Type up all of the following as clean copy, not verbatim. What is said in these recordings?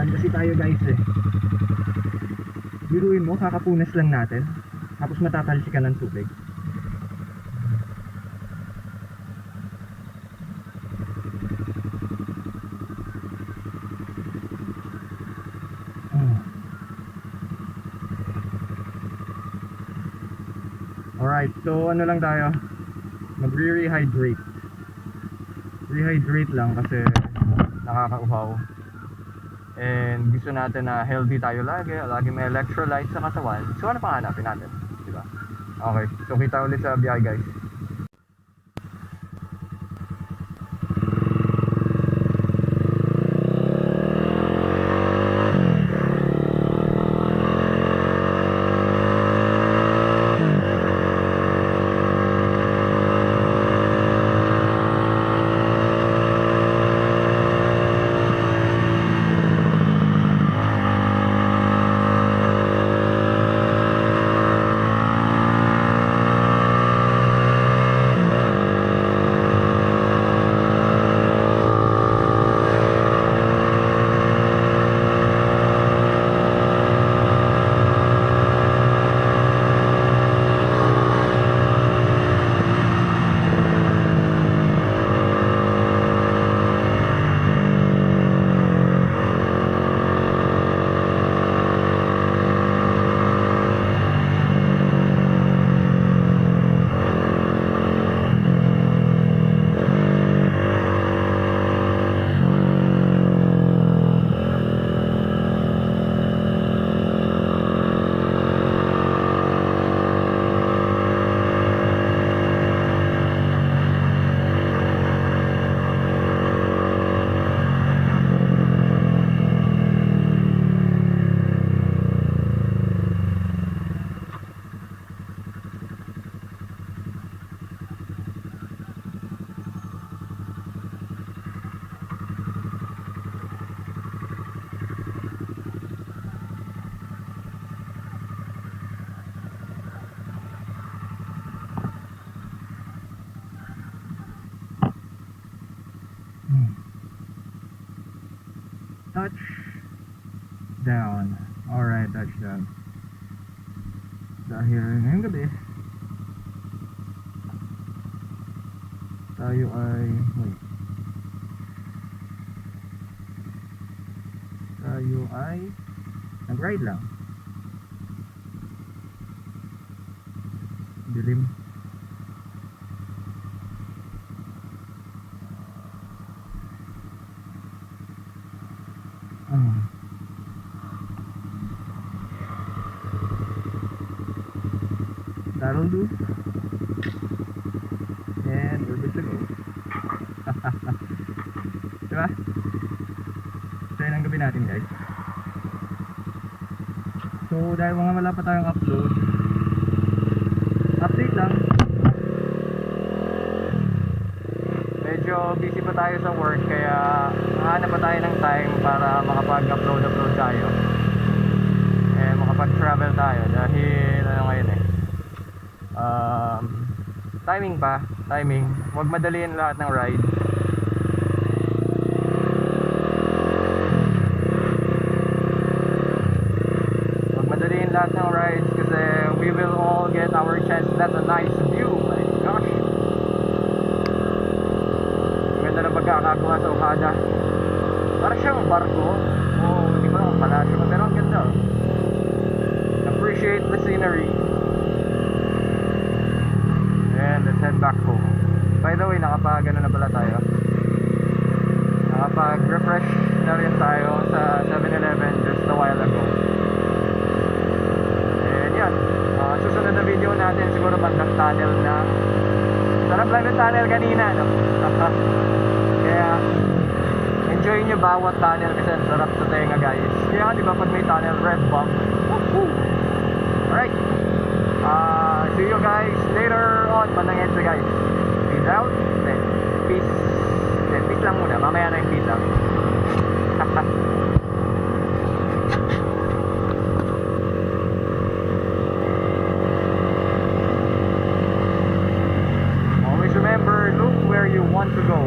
Naglalaan kasi tayo guys eh. Biruin mo, kakapunas lang natin. Tapos matatalsikan ng tubig. Alright, so ano lang tayo, magre-rehydrate. Rehydrate lang kasi nakakauhaw. And gusto natin na healthy tayo lagi may electrolytes sa katawan. So ano pang hanapin natin, diba? Okay, so kita ulit sa biyahe guys. Touchdown. Alright, touchdown. Dahil ngayong gabi tayo ay nag-ride lang. Dilim. That'll do. And we're good to go. Diba? So yun ang gabi natin guys. So dahil mga wala pa tayong upload, update lang. Medyo busy pa tayo sa work kaya hanap pa tayo ng time para makapag-upload tayo. Eh makapag-travel tayo dahil ano ngayon eh. Timing. Huwag madaliin lahat ng ride. Kasi we will all get our chance. That's a nice view. My gosh. Ganda na pagkakagawa sa Okada. Parang siyang barko. Hindi ko naman pala siya. Pero ang ganda. Appreciate the scenery. And let's head back home. By the way, nakapag-ano na pala tayo. Nakapag-refresh na rin tayo sa 7-Eleven just a while ago. And yan, susunod na video natin siguro bandang tunnel na. Sarap lang ng tunnel kanina, no? Kaya enjoy nyo bawat tunnel kasi sarap sa tenga guys. Kaya di ba pag may tunnel, red bump. Alright, see you guys later on. Bandang EDSA guys. Peace out. Peace. Peace lang muna, mamaya na yung peace out. Always remember, look where you want to go.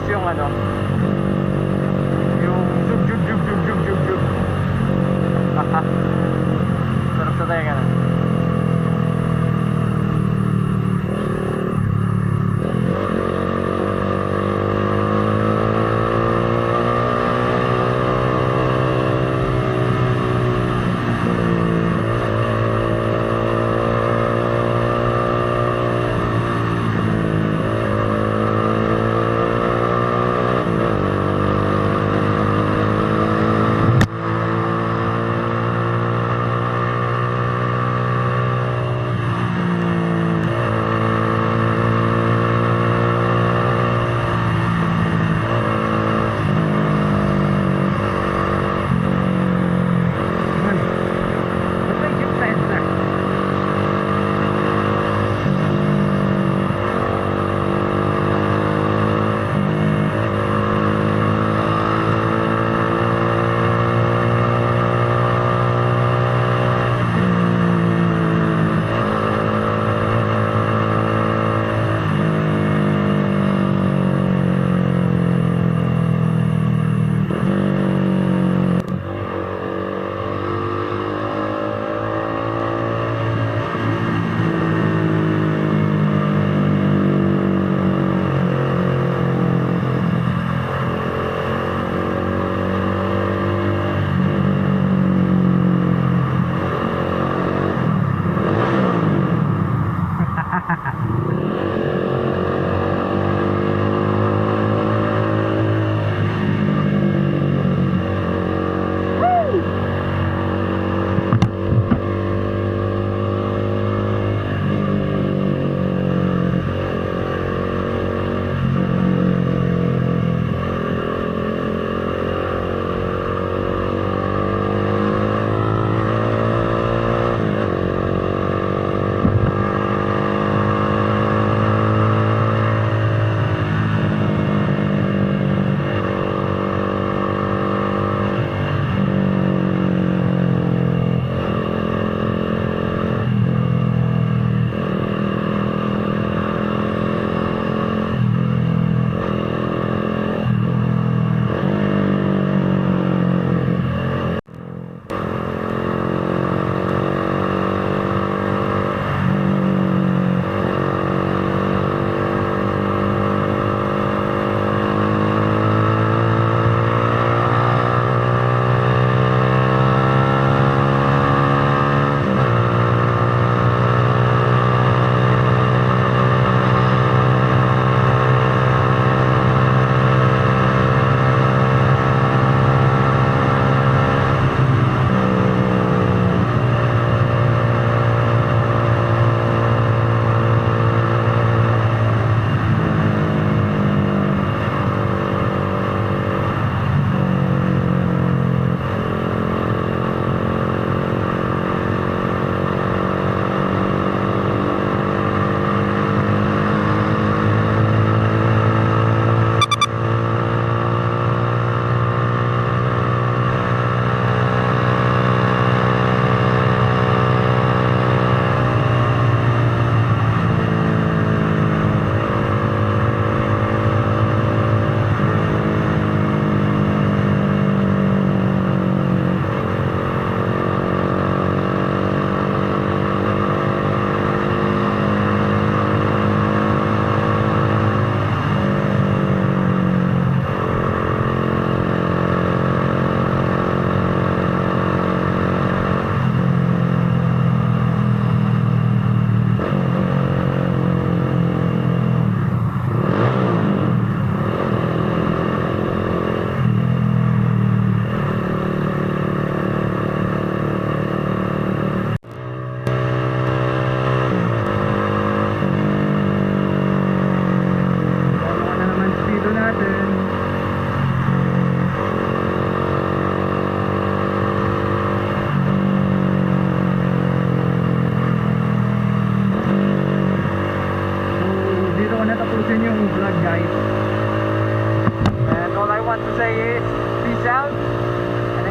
yung ano, yung jug jug jug jug jug jug jug. Sarap sa tayo ganun.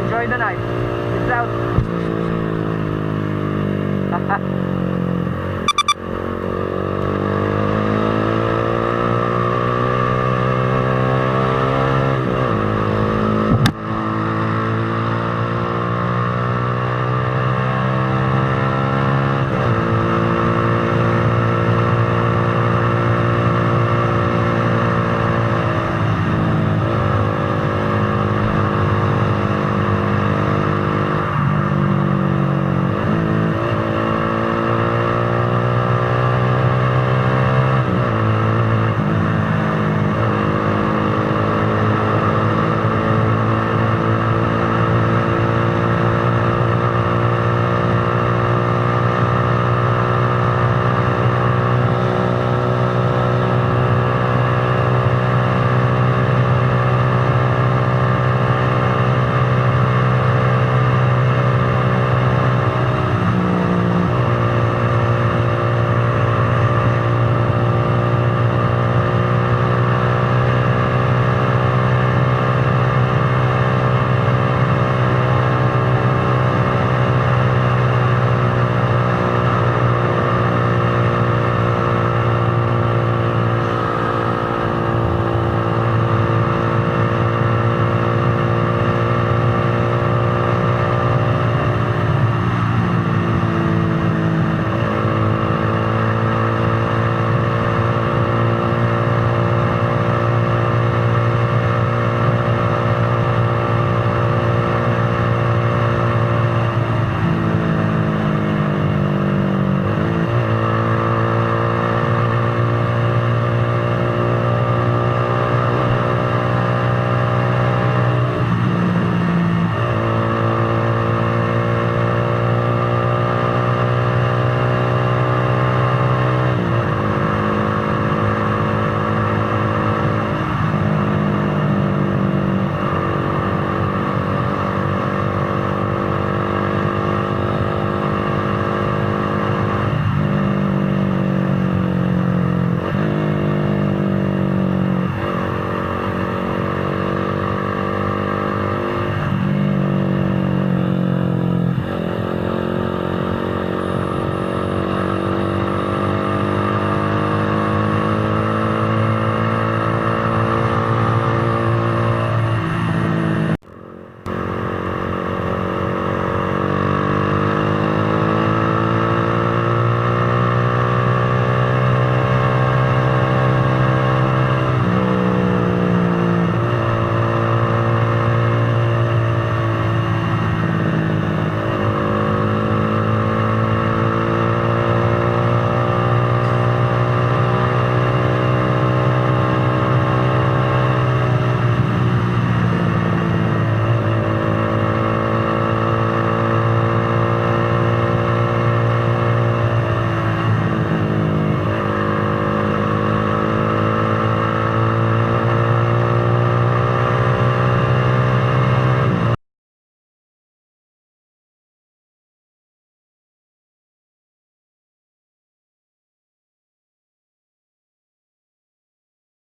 enjoy the night. Peace out.